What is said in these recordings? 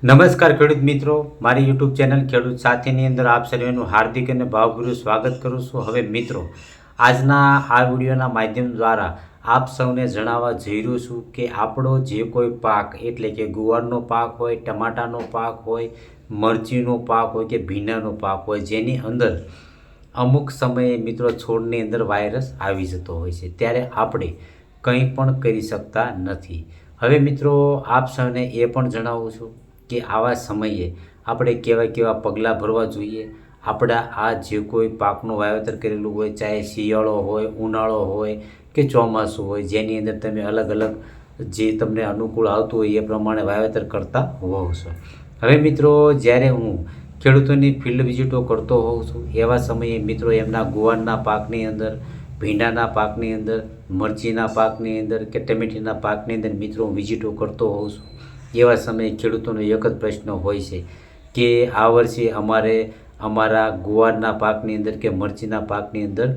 નમસ્કાર ખેડૂત મિત્રો, મારી યુટ્યુબ ચેનલ ખેડૂત સાથીની અંદર આપ સર્વેનું હાર્દિક અને ભાવભર્યું સ્વાગત કરું છું. હવે મિત્રો, આજના આ વિડીયોના માધ્યમ દ્વારા આપ સૌને જણાવવા જઈ રહ્યો છું કે આપણો જે કોઈ પાક એટલે કે ગુવારનો પાક હોય, ટમાટાનો પાક હોય, મરચીનો પાક હોય કે ભીંડાનો પાક હોય, જેની અંદર અમુક સમયે મિત્રો છોડની અંદર વાયરસ આવી જતો હોય છે, ત્યારે આપણે કંઈ પણ કરી શકતા નથી. હવે મિત્રો, આપ સૌને એ પણ જણાવું છું કે આવા સમયે આપણે કેવા કેવા પગલાં ભરવા જોઈએ. આપણા આ જે કોઈ પાકનું વાવેતર કરેલું હોય, ચાહે શિયાળો હોય, ઉનાળો હોય કે ચોમાસું હોય, જેની અંદર તમે અલગ અલગ જે તમને અનુકૂળ આવતું હોય એ પ્રમાણે વાવેતર કરતા હોવ છો. હવે મિત્રો, જ્યારે હું ખેડૂતોની ફિલ્ડ વિઝિટો કરતો હોઉં છું, એવા સમયે મિત્રો એમના ગુવારના પાકની અંદર, ભીંડાના પાકની અંદર, મરચીના પાકની અંદર કે ટમેટીના પાકની અંદર મિત્રો હું વિઝિટો કરતો હોઉં છું. એવા સમયે ખેડૂતોનો એક જ પ્રશ્ન હોય છે કે આ વર્ષે અમારા ગુવારના પાકની અંદર કે મરચીના પાકની અંદર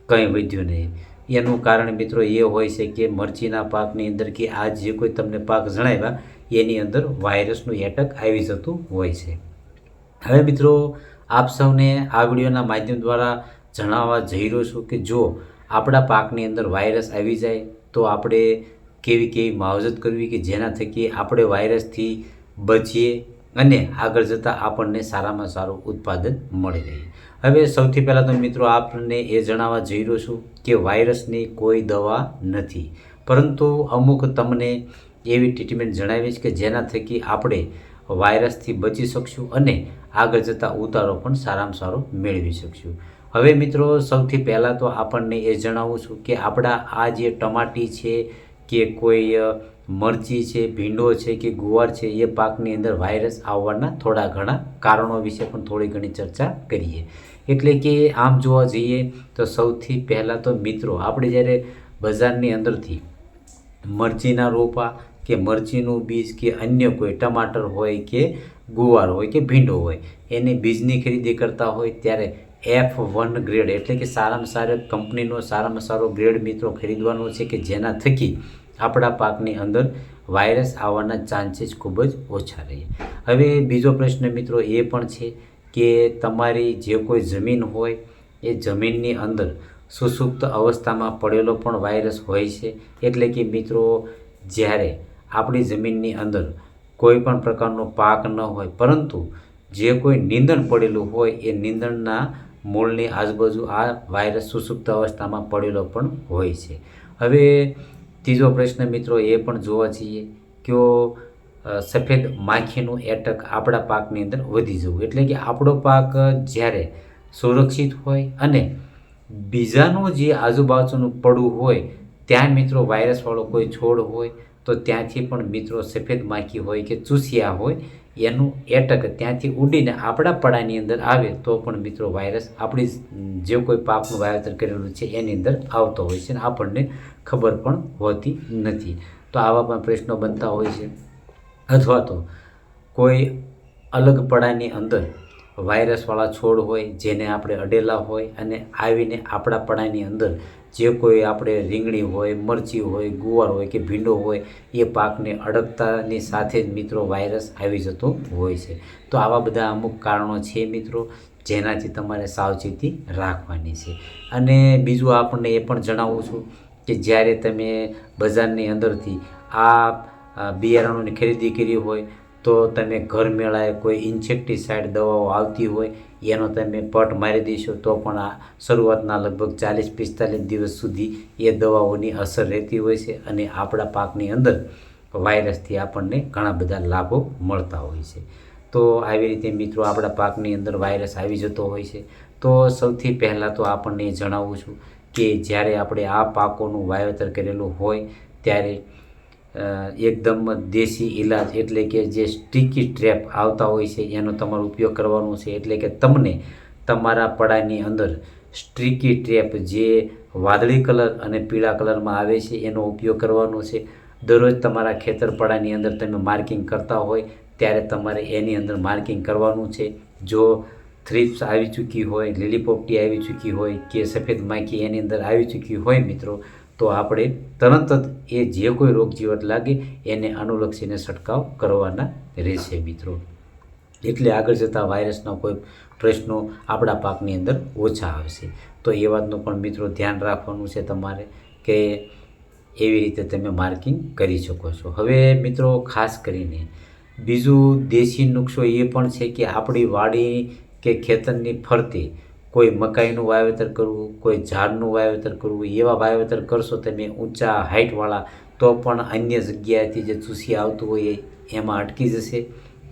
કંઈ વધ્યું નહીં. એનું કારણ મિત્રો એ હોય છે કે મરચીના પાકની અંદર કે આ જે કોઈ તમને પાક જણાવ્યા એની અંદર વાયરસનું એટેક આવી જતું હોય છે. હવે મિત્રો, આપ સૌને આ વિડીયોના માધ્યમ દ્વારા જણાવવા જઈ રહ્યો છું કે જો આપણા પાકની અંદર વાયરસ આવી જાય તો આપણે કેવી કેવી માવજત કરવી કે જેના થકી આપણે વાયરસથી બચીએ અને આગળ જતાં આપણને સારામાં સારું ઉત્પાદન મળી રહે. હવે સૌથી પહેલાં તો મિત્રો આપણને એ જણાવવા જઈ રહ્યો છું કે વાયરસની કોઈ દવા નથી, પરંતુ અમુક તમને એવી ટ્રીટમેન્ટ જણાવીશ કે જેના થકી આપણે વાયરસથી બચી શકશું અને આગળ જતાં ઉતારો પણ સારામાં સારો મેળવી શકશું. હવે મિત્રો, સૌથી પહેલાં તો આપણને એ જણાવું છું કે આપણા આ જે ટમાટી છે કે કોઈ મરચી છે, ભીંડો છે કે ગુવાર છે, એ પાકની અંદર વાયરસ આવવાના થોડા ઘણા કારણો વિશે પણ થોડી ઘણી ચર્ચા કરીએ. એટલે કે આમ જોવા જઈએ તો સૌથી પહેલાં તો મિત્રો આપણે જ્યારે બજારની અંદરથી મરચીના રોપા કે મરચીનું બીજ કે અન્ય કોઈ ટમાટર હોય કે ગુવાર હોય કે ભીંડો હોય એની બીજની ખરીદી કરતા હોય ત્યારે F1 ગ્રેડ એટલે કે સારામાં સારી કંપનીનો સારામાં સારો ગ્રેડ મિત્રો ખરીદવાનો છે કે જેના થકી આપણા પાકની અંદર વાયરસ આવવાના ચાન્સીસ ખૂબ જ ઓછા રહે. હવે બીજો પ્રશ્ન મિત્રો એ પણ છે કે તમારી જે કોઈ જમીન હોય એ જમીનની અંદર સુસુપ્ત અવસ્થામાં પડેલો પણ વાયરસ હોય છે. એટલે કે મિત્રો, જ્યારે આપણી જમીનની અંદર કોઈ પણ પ્રકારનો પાક ન હોય પરંતુ જે કોઈ નીંદણ પડેલું હોય એ નીંદણના મૂળની આજુબાજુ આ વાયરસ સુસુપ્ત અવસ્થામાં પડેલો પણ હોય છે. હવે ત્રીજો પ્રશ્ન મિત્રો એ પણ જોવા જઈએ કે સફેદ માખીનું એટેક આપણા પાકની અંદર વધી જવું. એટલે કે આપણો પાક જ્યારે સુરક્ષિત હોય અને બીજાનું જે આજુબાજુનું પડવું હોય ત્યાં મિત્રો વાયરસવાળો કોઈ છોડ હોય તો ત્યાંથી પણ મિત્રો સફેદ માખી હોય કે ચૂસિયા હોય એનું એટક ત્યાંથી ઉડીને આપણા પડાની અંદર આવે તો પણ મિત્રો વાયરસ આપણી જે કોઈ પાકનું વાવેતર કરેલું છે એની અંદર આવતો હોય છે અને આપણને ખબર પણ હોતી નથી. તો આવા પણ પ્રશ્નો બનતા હોય છે. અથવા તો કોઈ અલગ પડાની અંદર વાયરસવાળા છોડ હોય જેને આપણે અડેલા હોય અને આવીને આપણા પડાની અંદર જે કોઈ આપણે રીંગણી હોય, મરચી હોય, ગુવાર હોય કે ભીંડો હોય એ પાકને અડકતાની સાથે જ મિત્રો વાયરસ આવી જતો હોય છે. તો આવા બધા અમુક કારણો છે મિત્રો જેનાથી તમારે સાવચેતી રાખવાની છે. અને બીજું આપણને એ પણ જણાવું છું કે જ્યારે તમે બજારની અંદરથી આ બિયારણોની ખરીદી કરી હોય તો તમે ઘર મેળાએ કોઈ ઇન્સેક્ટિસાઇડ દવાઓ આવતી હોય એનો તમે પટ મારી દેશો તો પણ આ શરૂઆતના લગભગ 40-45 દિવસ સુધી એ દવાઓની અસર રહેતી હોય છે અને આપણા પાકની અંદર વાયરસથી આપણને ઘણા બધા લાભો મળતા હોય છે. તો આવી રીતે મિત્રો આપણા પાકની અંદર વાયરસ આવી જતો હોય છે. તો સૌથી પહેલાં તો આપણને જણાવું છું કે જ્યારે આપણે આ પાકોનું વાવેતર કરેલું હોય ત્યારે એકદમ દેશી ઇલાજ એટલે કે જે સ્ટીકી ટ્રેપ આવતા હોય છે એનો તમારો ઉપયોગ કરવાનો છે. એટલે કે તમને તમારા પડાની અંદર સ્ટીકી ટ્રેપ જે વાદળી કલર અને પીળા કલરમાં આવે છે એનો ઉપયોગ કરવાનો છે. દરરોજ તમારા ખેતર પડાની અંદર તમે માર્કિંગ કરતા હોય ત્યારે તમારે એની અંદર માર્કિંગ કરવાનું છે. જો થ્રિપ્સ આવી ચૂકી હોય, લીલી પોપટી આવી ચૂકી હોય કે સફેદ માખી એની અંદર આવી ચૂકી હોય મિત્રો તો તો આપણે તરત જ એ જે કોઈ રોગ જીવત લાગે એને અનુલક્ષીને છંટકાવ કરવાના રહેશે મિત્રો. એટલે આગળ જતાં વાયરસના કોઈ પ્રશ્નો આપણા પાકની અંદર ઓછા આવશે. તો એ વાતનું પણ મિત્રો ધ્યાન રાખવાનું છે તમારે કે એવી રીતે તમે માર્કિંગ કરી શકો છો. હવે મિત્રો ખાસ કરીને બીજું દેશી નુસ્ખો એ પણ છે કે આપણી વાડી કે ખેતરની ફરતે કોઈ મકાઈનું વાવેતર કરવું, કોઈ ઝાડનું વાવેતર કરવું, એવા વાવેતર કરશો તમે ઊંચા હાઇટવાળા તો પણ અન્ય જગ્યાએથી જે ચૂસી આવતું હોય એમાં અટકી જશે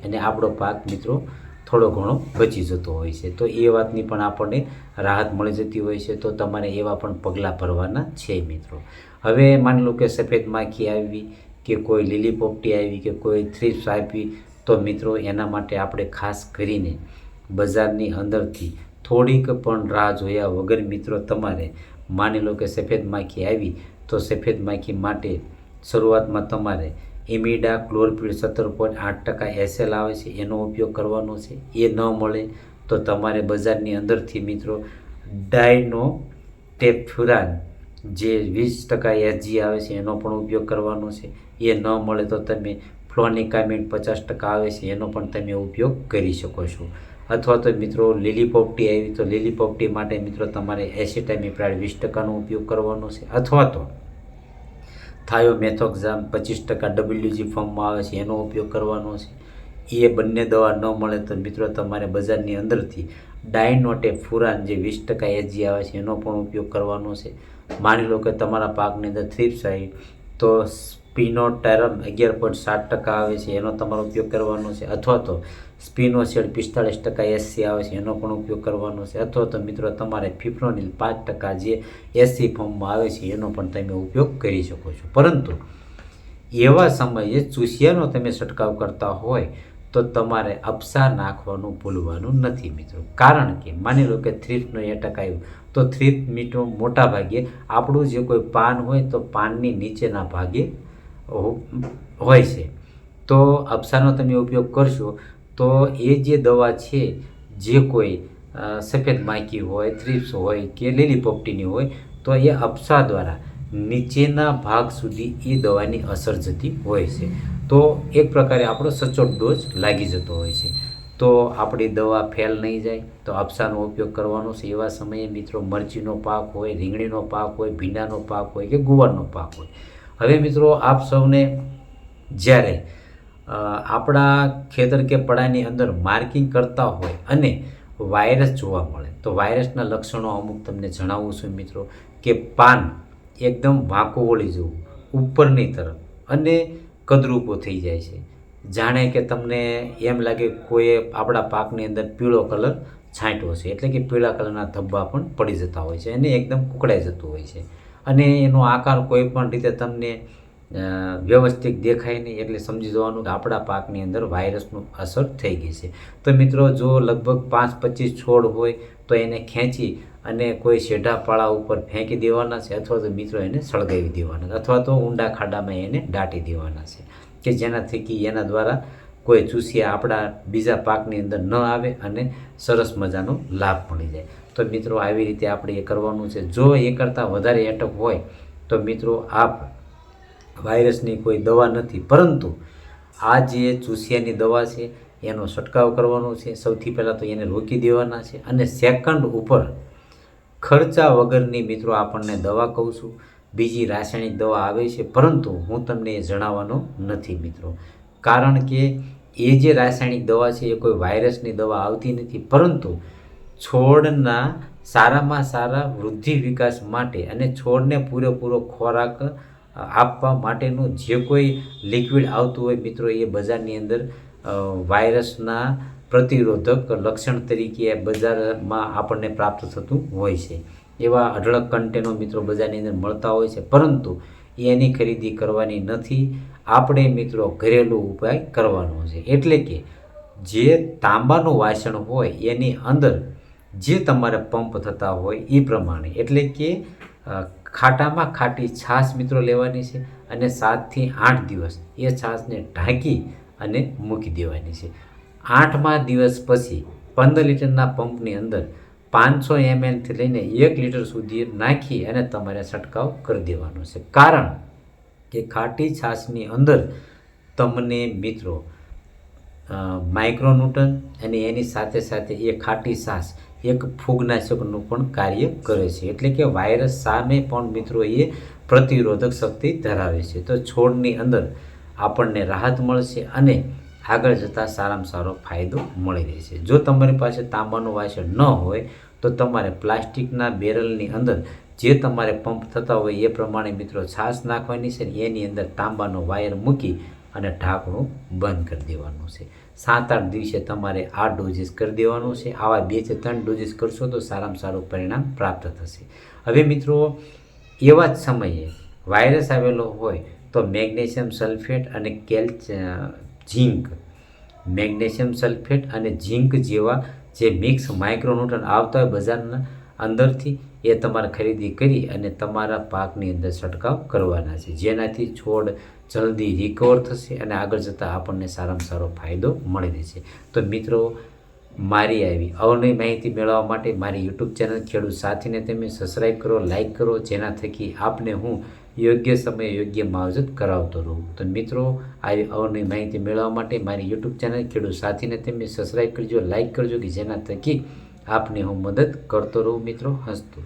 અને આપણો પાક મિત્રો થોડો ઘણો બચી જતો હોય છે. તો એ વાતની પણ આપણને રાહત મળી જતી હોય છે. તો તમારે એવા પણ પગલાં ભરવાના છે મિત્રો. હવે માની લો કે સફેદ માખી આવી કે કોઈ લીલી પોપટી આવી કે કોઈ થ્રિપ્સ આવી, તો મિત્રો એના માટે આપણે ખાસ કરીને બજારની અંદરથી થોડીક પણ રાહ જોયા વગર મિત્રો તમારે માની લો કે સફેદ માખી આવી તો સફેદ માખી માટે શરૂઆતમાં તમારે ઇમિડા ક્લોરપીડ 17.8% SL આવે છે એનો ઉપયોગ કરવાનો છે. એ ન મળે તો તમારે બજારની અંદરથી મિત્રો ડાયનો ટેફ્યુરાન જે 20% SG આવે છે એનો પણ ઉપયોગ કરવાનો છે. એ ન મળે તો તમે ફ્લોનિકામિડ 50% આવે છે એનો પણ તમે ઉપયોગ કરી શકો છો. અથવા તો મિત્રો લીલી પોપટી આવી તો લીલી પોપટી માટે મિત્રો તમારે એસિટામિપ્રાઇડ 20%નો ઉપયોગ કરવાનો છે. અથવા તો થાયોમેથોક્ઝામ 25% WG ફોર્મમાં આવે છે એનો ઉપયોગ કરવાનો છે. એ બંને દવા ન મળે તો મિત્રો તમારે બજારની અંદરથી ડાયનોટેફુરાન જે 20% SG આવે છે એનો પણ ઉપયોગ કરવાનો છે. માની લો કે તમારા પાકની અંદર થ્રિપ્સ આવી તો સ્પિનોટેરમ 11.7% આવે છે એનો તમારો ઉપયોગ કરવાનો છે. અથવા તો સ્પિનોસેડ 45% SC આવે છે એનો પણ ઉપયોગ કરવાનો છે. અથવા તો મિત્રો તમારે ફિપ્રોનિલ 5% જે SC ફોર્મમાં આવે છે એનો પણ તમે ઉપયોગ કરી શકો છો. પરંતુ એવા સમયે ચૂસિયાનો તમે છંટકાવ કરતા હોય તો તમારે અપસા નાખવાનું ભૂલવાનું નથી મિત્રો. કારણ કે માની લો કે થ્રિપ્સનો એટેક આવ્યો તો થ્રિપ્સ મિત્રો મોટા ભાગે આપણું જે કોઈ પાન હોય તો પાનની નીચેના ભાગે હોય છે. તો અપસાનો તમે ઉપયોગ કરશો તો એ જે દવા છે જે કોઈ સફેદ માખી હોય, થ્રિપ્સ હોય કે લીલી પોપટીની હોય તો એ અપસા દ્વારા નીચેના ભાગ સુધી એ દવાની અસર જતી હોય છે. તો એક પ્રકારે આપણો સચોટ ડોઝ લાગી જતો હોય છે. તો આપણી દવા ફેલ નહીં જાય તો અપસાનો ઉપયોગ કરવાનો છે. એવા સમયે મિત્રો મરચીનો પાક હોય, રીંગણીનો પાક હોય, ભીંડાનો પાક હોય કે ગુવારનો પાક હોય. હવે મિત્રો આપ સૌને જ્યારે આપણા ખેતર કે પડાની અંદર માર્કિંગ કરતા હોય અને વાયરસ જોવા મળે તો વાયરસના લક્ષણો અમુક તમને જણાવું છું મિત્રો. કે પાન એકદમ વાંકું વળી જવું ઉપરની તરફ અને કદરૂપો થઈ જાય છે. જાણે કે તમને એમ લાગે કોઈએ આપણા પાકની અંદર પીળો કલર છાંટ્યો છે, એટલે કે પીળા કલરના ધબ્બા પણ પડી જતા હોય છે અને એકદમ કુકડાઈ જતું હોય છે. અને એનો આકાર કોઈ પણ રીતે તમને વ્યવસ્થિત દેખાય નહીં એટલે સમજી જવાનું કે આપણા પાકની અંદર વાયરસનું અસર થઈ ગઈ છે. તો મિત્રો જો લગભગ 5-25 છોડ હોય તો એને ખેંચી અને કોઈ શેઢા પાળા ઉપર ફેંકી દેવાના છે. અથવા તો મિત્રો એને સળગાવી દેવાના અથવા તો ઊંડા ખાડામાં એને દાટી દેવાના છે કે જેનાથી કે એના દ્વારા કોઈ ચૂસિયા આપણા બીજા પાકની અંદર ન આવે અને સરસ મજાનો લાભ મળી જાય. તો મિત્રો આવી રીતે આપણે એ કરવાનું છે. જો એ કરતાં વધારે એટક હોય તો મિત્રો આપ વાયરસની કોઈ દવા નથી, પરંતુ આ જે ચૂસિયાની દવા છે એનો છંટકાવ કરવાનો છે. સૌથી પહેલાં તો એને રોકી દેવાના છે અને સેકન્ડ ઉપર ખર્ચા વગરની મિત્રો આપણને દવા કહું છું. બીજી રાસાયણિક દવા આવે છે પરંતુ હું તમને એ જણાવવાનો નથી મિત્રો. કારણ કે એ જે રાસાયણિક દવા છે એ કોઈ વાયરસની દવા આવતી નથી, પરંતુ છોડના સારામાં સારા વૃદ્ધિ વિકાસ માટે અને છોડને પૂરેપૂરો ખોરાક આપવા માટેનું જે કોઈ લિક્વિડ આવતું હોય મિત્રો એ બજારની અંદર વાયરસના પ્રતિરોધક લક્ષણ તરીકે બજારમાં આપણને પ્રાપ્ત થતું હોય છે. એવા અઢળક કન્ટેનો મિત્રો બજારની અંદર મળતા હોય છે, પરંતુ એની ખરીદી કરવાની નથી. આપણે મિત્રો ઘરેલું ઉપાય કરવાનો છે. એટલે કે જે તાંબાનું વાસણ હોય એની અંદર જે તમારે પંપ થતા હોય એ પ્રમાણે, એટલે કે ખાટામાં ખાટી છાશ મિત્રો લેવાની છે અને 7 થી 8 દિવસ એ છાશને ઢાંકી અને મૂકી દેવાની છે. 8મા દિવસ પછી 15 લીટરના પંપની અંદર 500 mlથી લઈને 1 લીટર સુધી નાખી અને તમારે છંટકાવ કરી દેવાનો છે. કારણ કે ખાટી છાશની અંદર તમને મિત્રો માઇક્રોન્યુટન અને એની સાથે સાથે એ ખાટી છાશ એક ફૂગનાશકનું પણ કાર્ય કરે છે. એટલે કે વાયરસ સામે પણ મિત્રો એ પ્રતિરોધક શક્તિ ધરાવે છે. તો છોડની અંદર આપણને રાહત મળશે અને આગળ જતાં સારામાં સારો ફાયદો મળી રહેશે. જો તમારી પાસે તાંબાનું વાસણ ન હોય તો તમારે પ્લાસ્ટિકના બેરલની અંદર જે તમારે પંપ થતા હોય એ પ્રમાણે મિત્રો છાશ નાખવાની છે. એની અંદર તાંબાનો વાયર મૂકી અને ઢાંકણું બંધ કરી દેવાનું છે. 7-8 દિવસે તમારે આ ડોઝીસ કરી દેવાનું છે. આવા 2 થી 3 ડોઝીસ કરશો તો સારામાં સારું પરિણામ પ્રાપ્ત થશે. હવે મિત્રો એવા જ સમયે વાયરસ આવેલો હોય તો મેગ્નેશિયમ સલ્ફેટ અને ઝીંક મેગ્નેશિયમ સલ્ફેટ અને ઝીંક જેવા જે મિક્સ માઇક્રોન્યુટ્રન આવતા હોય બજારના અંદરથી એ તમારે ખરીદી કરી અને તમારા પાકની અંદર છંટકાવ કરવાના છે. જેનાથી છોડ જલ્દી રિકવર થશે અને આગળ જતાં આપણને સારામાં સારો ફાયદો મળી રહેશે. તો મિત્રો મારી આવી અવનવી માહિતી મેળવવા માટે મારી યુટ્યુબ ચેનલ ખેડૂત સાથીને તમે સબસ્ક્રાઈબ કરો, લાઈક કરો, જેના થકી આપને હું યોગ્ય સમયે યોગ્ય માવજત કરાવતો રહું. તો મિત્રો આવી અવનવી માહિતી મેળવવા માટે મારી યુટ્યુબ ચેનલ ખેડૂત સાથીને તમે સબસ્ક્રાઈબ કરજો, લાઈક કરજો કે જેના થકી આપને હું મદદ કરતો રહું મિત્રો. હસતું.